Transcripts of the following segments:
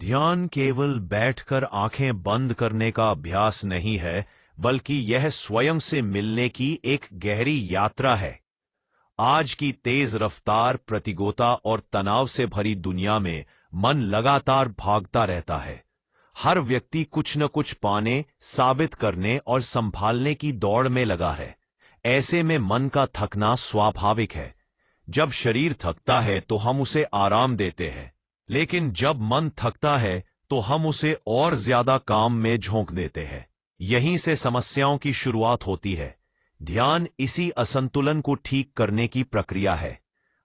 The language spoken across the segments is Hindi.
ध्यान केवल बैठकर आंखें बंद करने का अभ्यास नहीं है, बल्कि यह स्वयं से मिलने की एक गहरी यात्रा है। आज की तेज रफ्तार, प्रतिगोता और तनाव से भरी दुनिया में मन लगातार भागता रहता है। हर व्यक्ति कुछ न कुछ पाने, साबित करने और संभालने की दौड़ में लगा है। ऐसे में मन का थकना स्वाभाविक है। जब शरीर थकता है तो हम उसे आराम देते हैं, लेकिन जब मन थकता है तो हम उसे और ज्यादा काम में झोंक देते हैं। यहीं से समस्याओं की शुरुआत होती है। ध्यान इसी असंतुलन को ठीक करने की प्रक्रिया है।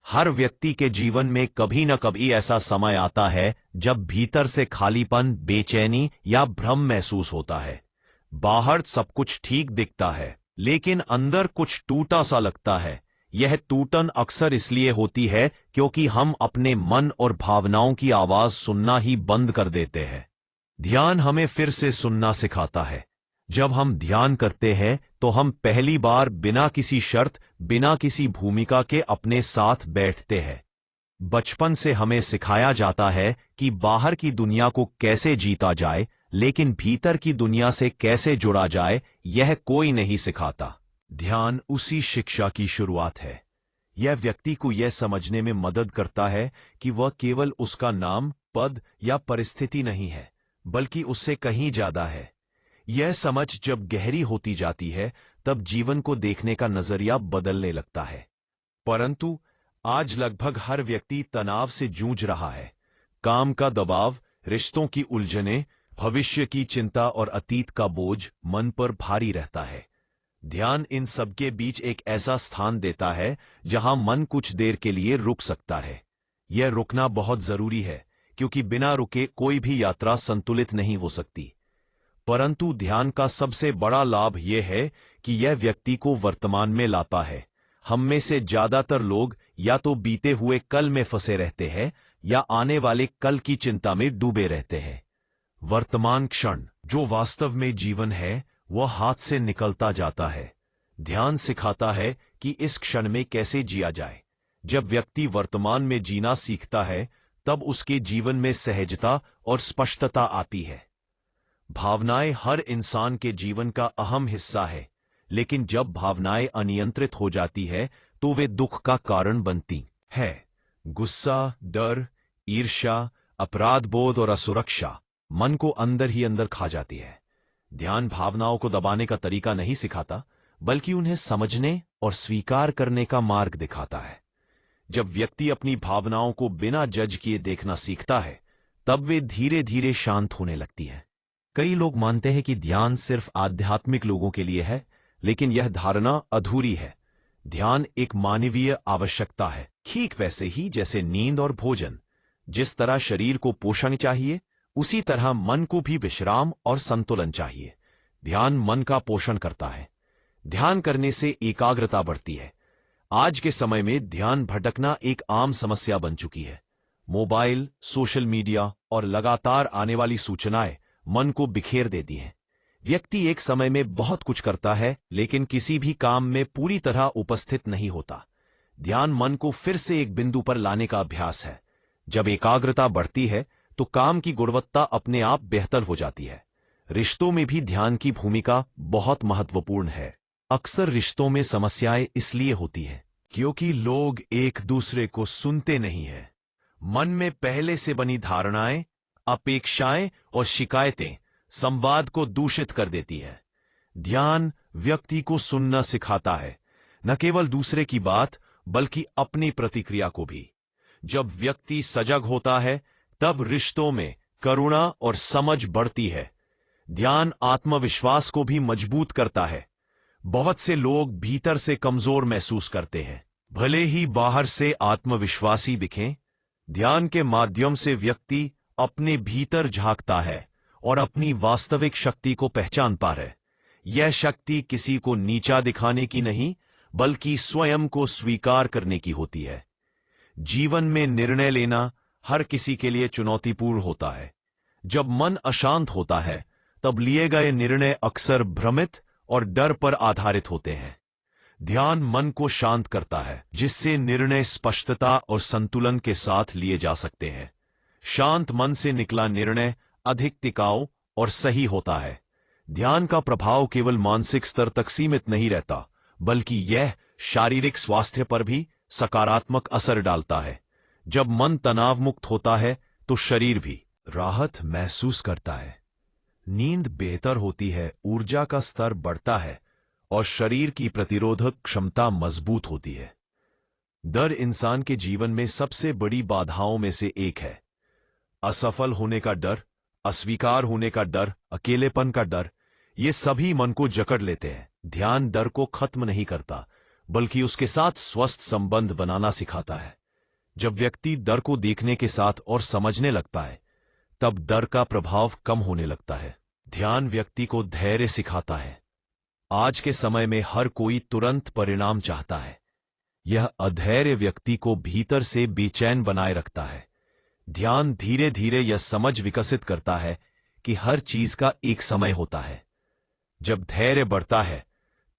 हर व्यक्ति के जीवन में कभी न कभी ऐसा समय आता है जब भीतर से खालीपन, बेचैनी या भ्रम महसूस होता है। बाहर सब कुछ ठीक दिखता है, लेकिन अंदर कुछ टूटा सा लगता है। यह टूटन अक्सर इसलिए होती है क्योंकि हम अपने मन और भावनाओं की आवाज सुनना ही बंद कर देते हैं। ध्यान हमें फिर से सुनना सिखाता है। जब हम ध्यान करते हैं तो हम पहली बार बिना किसी शर्त, बिना किसी भूमिका के अपने साथ बैठते हैं। बचपन से हमें सिखाया जाता है कि बाहर की दुनिया को कैसे जीता जाए, लेकिन भीतर की दुनिया से कैसे जुड़ा जाए, यह कोई नहीं सिखाता। ध्यान उसी शिक्षा की शुरुआत है। यह व्यक्ति को यह समझने में मदद करता है कि वह केवल उसका नाम, पद या परिस्थिति नहीं है, बल्कि उससे कहीं ज्यादा है। यह समझ जब गहरी होती जाती है, तब जीवन को देखने का नजरिया बदलने लगता है। परंतु आज लगभग हर व्यक्ति तनाव से जूझ रहा है। काम का दबाव, रिश्तों की उलझनें, भविष्य की चिंता और अतीत का बोझ मन पर भारी रहता है। ध्यान इन सबके बीच एक ऐसा स्थान देता है जहां मन कुछ देर के लिए रुक सकता है। यह रुकना बहुत जरूरी है, क्योंकि बिना रुके कोई भी यात्रा संतुलित नहीं हो सकती। परंतु ध्यान का सबसे बड़ा लाभ यह है कि यह व्यक्ति को वर्तमान में लाता है। हम में से ज्यादातर लोग या तो बीते हुए कल में फंसे रहते हैं या आने वाले कल की चिंता में डूबे रहते हैं। वर्तमान क्षण, जो वास्तव में जीवन है, वह हाथ से निकलता जाता है। ध्यान सिखाता है कि इस क्षण में कैसे जिया जाए। जब व्यक्ति वर्तमान में जीना सीखता है, तब उसके जीवन में सहजता और स्पष्टता आती है। भावनाएं हर इंसान के जीवन का अहम हिस्सा है, लेकिन जब भावनाएं अनियंत्रित हो जाती है तो वे दुख का कारण बनती है। गुस्सा, डर, ईर्ष्या, अपराध बोध और असुरक्षा मन को अंदर ही अंदर खा जाती है। ध्यान भावनाओं को दबाने का तरीका नहीं सिखाता, बल्कि उन्हें समझने और स्वीकार करने का मार्ग दिखाता है। जब व्यक्ति अपनी भावनाओं को बिना जज किए देखना सीखता है, तब वे धीरे धीरे शांत होने लगती हैं। कई लोग मानते हैं कि ध्यान सिर्फ आध्यात्मिक लोगों के लिए है, लेकिन यह धारणा अधूरी है। ध्यान एक मानवीय आवश्यकता है, ठीक वैसे ही जैसे नींद और भोजन। जिस तरह शरीर को पोषण चाहिए, उसी तरह मन को भी विश्राम और संतुलन चाहिए। ध्यान मन का पोषण करता है। ध्यान करने से एकाग्रता बढ़ती है। आज के समय में ध्यान भटकना एक आम समस्या बन चुकी है। मोबाइल, सोशल मीडिया और लगातार आने वाली सूचनाएं मन को बिखेर देती हैं। व्यक्ति एक समय में बहुत कुछ करता है, लेकिन किसी भी काम में पूरी तरह उपस्थित नहीं होता। ध्यान मन को फिर से एक बिंदु पर लाने का अभ्यास है। जब एकाग्रता बढ़ती है तो काम की गुणवत्ता अपने आप बेहतर हो जाती है। रिश्तों में भी ध्यान की भूमिका बहुत महत्वपूर्ण है। अक्सर रिश्तों में समस्याएं इसलिए होती हैं क्योंकि लोग एक दूसरे को सुनते नहीं हैं। मन में पहले से बनी धारणाएं, अपेक्षाएं और शिकायतें संवाद को दूषित कर देती है। ध्यान व्यक्ति को सुनना सिखाता है, न केवल दूसरे की बात, बल्कि अपनी प्रतिक्रिया को भी। जब व्यक्ति सजग होता है, तब रिश्तों में करुणा और समझ बढ़ती है। ध्यान आत्मविश्वास को भी मजबूत करता है। बहुत से लोग भीतर से कमजोर महसूस करते हैं, भले ही बाहर से आत्मविश्वासी दिखें। ध्यान के माध्यम से व्यक्ति अपने भीतर झांकता है और अपनी वास्तविक शक्ति को पहचान पा रहे। यह शक्ति किसी को नीचा दिखाने की नहीं, बल्कि स्वयं को स्वीकार करने की होती है। जीवन में निर्णय लेना हर किसी के लिए चुनौतीपूर्ण होता है। जब मन अशांत होता है, तब लिए गए निर्णय अक्सर भ्रमित और डर पर आधारित होते हैं। ध्यान मन को शांत करता है, जिससे निर्णय स्पष्टता और संतुलन के साथ लिए जा सकते हैं। शांत मन से निकला निर्णय अधिक टिकाऊ और सही होता है। ध्यान का प्रभाव केवल मानसिक स्तर तक सीमित नहीं रहता, बल्कि यह शारीरिक स्वास्थ्य पर भी सकारात्मक असर डालता है। जब मन तनाव मुक्त होता है तो शरीर भी राहत महसूस करता है, नींद बेहतर होती है, ऊर्जा का स्तर बढ़ता है और शरीर की प्रतिरोधक क्षमता मजबूत होती है। डर इंसान के जीवन में सबसे बड़ी बाधाओं में से एक है। असफल होने का डर, अस्वीकार होने का डर, अकेलेपन का डर, ये सभी मन को जकड़ लेते हैं। ध्यान डर को खत्म नहीं करता, बल्कि उसके साथ स्वस्थ संबंध बनाना सिखाता है। जब व्यक्ति डर को देखने के साथ और समझने लगता है, तब डर का प्रभाव कम होने लगता है। ध्यान व्यक्ति को धैर्य सिखाता है। आज के समय में हर कोई तुरंत परिणाम चाहता है। यह अधैर्य व्यक्ति को भीतर से बेचैन बनाए रखता है। ध्यान धीरे धीरे यह समझ विकसित करता है कि हर चीज का एक समय होता है। जब धैर्य बढ़ता है,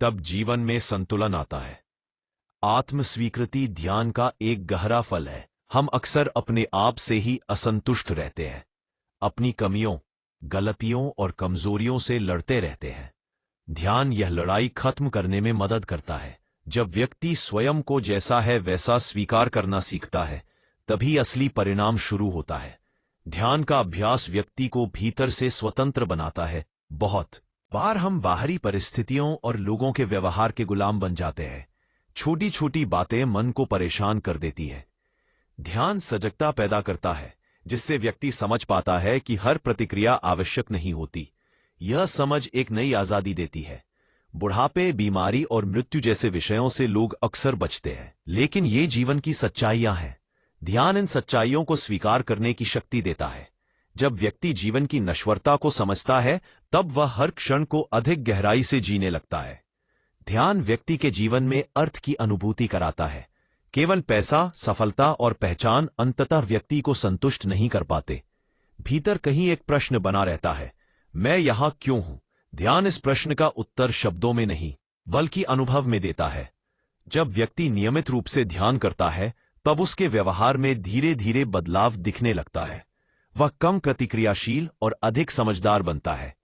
तब जीवन में संतुलन आता है। आत्मस्वीकृति ध्यान का एक गहरा फल है। हम अक्सर अपने आप से ही असंतुष्ट रहते हैं, अपनी कमियों, गलतियों और कमजोरियों से लड़ते रहते हैं। ध्यान यह लड़ाई खत्म करने में मदद करता है। जब व्यक्ति स्वयं को जैसा है वैसा स्वीकार करना सीखता है, तभी असली परिणाम शुरू होता है। ध्यान का अभ्यास व्यक्ति को भीतर से स्वतंत्र बनाता है। बहुत बार हम बाहरी परिस्थितियों और लोगों के व्यवहार के गुलाम बन जाते हैं। छोटी छोटी बातें मन को परेशान कर देती हैं। ध्यान सजगता पैदा करता है, जिससे व्यक्ति समझ पाता है कि हर प्रतिक्रिया आवश्यक नहीं होती। यह समझ एक नई आजादी देती है। बुढ़ापे, बीमारी और मृत्यु जैसे विषयों से लोग अक्सर बचते हैं, लेकिन ये जीवन की सच्चाइयां हैं। ध्यान इन सच्चाइयों को स्वीकार करने की शक्ति देता है। जब व्यक्ति जीवन की नश्वरता को समझता है, तब वह हर क्षण को अधिक गहराई से जीने लगता है। ध्यान व्यक्ति के जीवन में अर्थ की अनुभूति कराता है। केवल पैसा, सफलता और पहचान अंततः व्यक्ति को संतुष्ट नहीं कर पाते। भीतर कहीं एक प्रश्न बना रहता है, मैं यहां क्यों हूं? ध्यान इस प्रश्न का उत्तर शब्दों में नहीं, बल्कि अनुभव में देता है। जब व्यक्ति नियमित रूप से ध्यान करता है, तब उसके व्यवहार में धीरे धीरे बदलाव दिखने लगता है। वह कम प्रतिक्रियाशील और अधिक समझदार बनता है।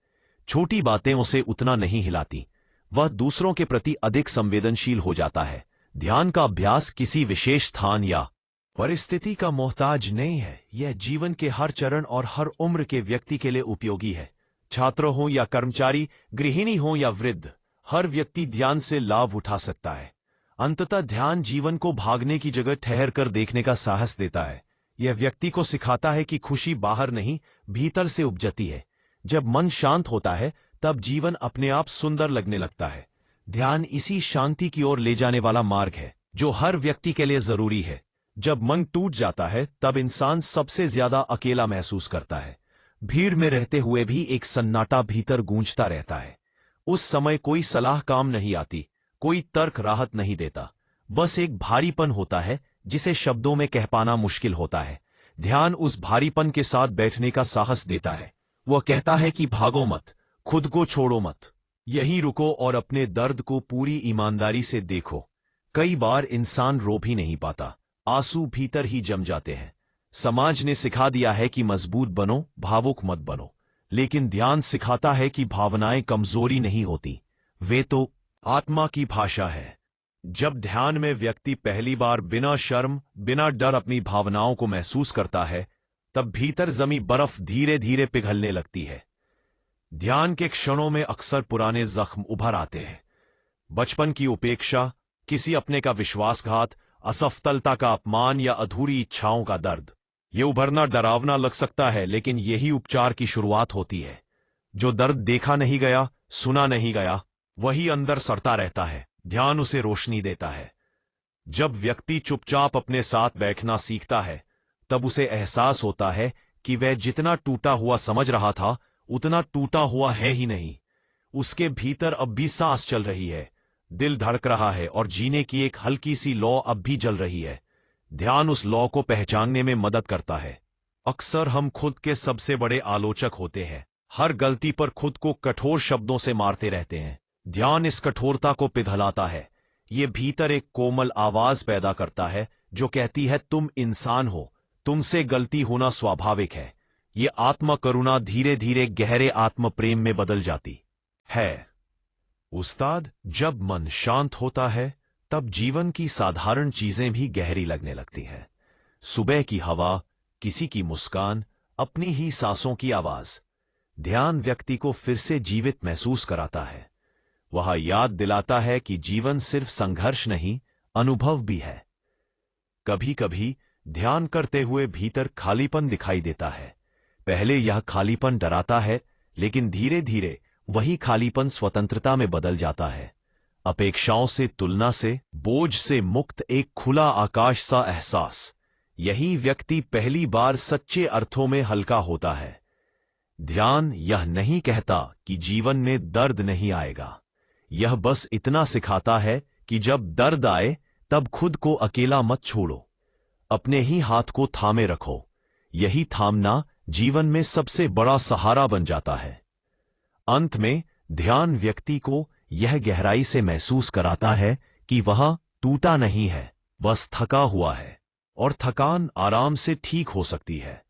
छोटी बातें उसे उतना नहीं हिलाती। वह दूसरों के प्रति अधिक संवेदनशील हो जाता है। ध्यान का अभ्यास किसी विशेष स्थान या परिस्थिति का मोहताज नहीं है। यह जीवन के हर चरण और हर उम्र के व्यक्ति के लिए उपयोगी है। छात्र हो या कर्मचारी, गृहिणी हो या वृद्ध, हर व्यक्ति ध्यान से लाभ उठा सकता है। अंततः ध्यान जीवन को भागने की जगह ठहर कर देखने का साहस देता है। यह व्यक्ति को सिखाता है कि खुशी बाहर नहीं, भीतर से उपजती है। जब मन शांत होता है, तब जीवन अपने आप सुंदर लगने लगता है। ध्यान इसी शांति की ओर ले जाने वाला मार्ग है, जो हर व्यक्ति के लिए जरूरी है। जब मन टूट जाता है, तब इंसान सबसे ज्यादा अकेला महसूस करता है। भीड़ में रहते हुए भी एक सन्नाटा भीतर गूंजता रहता है। उस समय कोई सलाह काम नहीं आती, कोई तर्क राहत नहीं देता। बस एक भारीपन होता है, जिसे शब्दों में कह पाना मुश्किल होता है। ध्यान उस भारीपन के साथ बैठने का साहस देता है। वह कहता है कि भागो मत, खुद को छोड़ो मत, यहीं रुको और अपने दर्द को पूरी ईमानदारी से देखो। कई बार इंसान रो भी नहीं पाता, आंसू भीतर ही जम जाते हैं। समाज ने सिखा दिया है कि मजबूत बनो, भावुक मत बनो, लेकिन ध्यान सिखाता है कि भावनाएं कमजोरी नहीं होती, वे तो आत्मा की भाषा है। जब ध्यान में व्यक्ति पहली बार बिना शर्म, बिना डर अपनी भावनाओं को महसूस करता है, तब भीतर जमी बर्फ धीरे धीरे पिघलने लगती है। ध्यान के क्षणों में अक्सर पुराने जख्म उभर आते हैं। बचपन की उपेक्षा, किसी अपने का विश्वासघात, असफलता का अपमान या अधूरी इच्छाओं का दर्द। ये उभरना डरावना लग सकता है, लेकिन यही उपचार की शुरुआत होती है। जो दर्द देखा नहीं गया, सुना नहीं गया, वही अंदर सड़ता रहता है। ध्यान उसे रोशनी देता है। जब व्यक्ति चुपचाप अपने साथ बैठना सीखता है, तब उसे एहसास होता है कि वह जितना टूटा हुआ समझ रहा था, उतना टूटा हुआ है ही नहीं। उसके भीतर अब भी सांस चल रही है, दिल धड़क रहा है और जीने की एक हल्की सी लौ अब भी जल रही है। ध्यान उस लौ को पहचानने में मदद करता है। अक्सर हम खुद के सबसे बड़े आलोचक होते हैं। हर गलती पर खुद को कठोर शब्दों से मारते रहते हैं। ध्यान इस कठोरता को पिघलाता है। ये भीतर एक कोमल आवाज पैदा करता है, जो कहती है तुम इंसान हो, तुमसे गलती होना स्वाभाविक है। ये आत्म करुणा धीरे धीरे गहरे आत्म प्रेम में बदल जाती है। उस्ताद, जब मन शांत होता है तब जीवन की साधारण चीजें भी गहरी लगने लगती हैं। सुबह की हवा, किसी की मुस्कान, अपनी ही सांसों की आवाज। ध्यान व्यक्ति को फिर से जीवित महसूस कराता है। वह याद दिलाता है कि जीवन सिर्फ संघर्ष नहीं, अनुभव भी है। कभी कभी ध्यान करते हुए भीतर खालीपन दिखाई देता है। पहले यह खालीपन डराता है, लेकिन धीरे धीरे वही खालीपन स्वतंत्रता में बदल जाता है। अपेक्षाओं से, तुलना से, बोझ से मुक्त एक खुला आकाश सा एहसास। यही व्यक्ति पहली बार सच्चे अर्थों में हल्का होता है। ध्यान यह नहीं कहता कि जीवन में दर्द नहीं आएगा। यह बस इतना सिखाता है कि जब दर्द आए तब खुद को अकेला मत छोड़ो। अपने ही हाथ को थामे रखो। यही थामना जीवन में सबसे बड़ा सहारा बन जाता है। अंत में ध्यान व्यक्ति को यह गहराई से महसूस कराता है कि वह टूटा नहीं है, बस थका हुआ है, और थकान आराम से ठीक हो सकती है।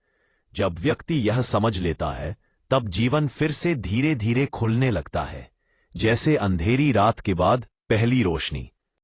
जब व्यक्ति यह समझ लेता है तब जीवन फिर से धीरे धीरे खुलने लगता है, जैसे अंधेरी रात के बाद पहली रोशनी।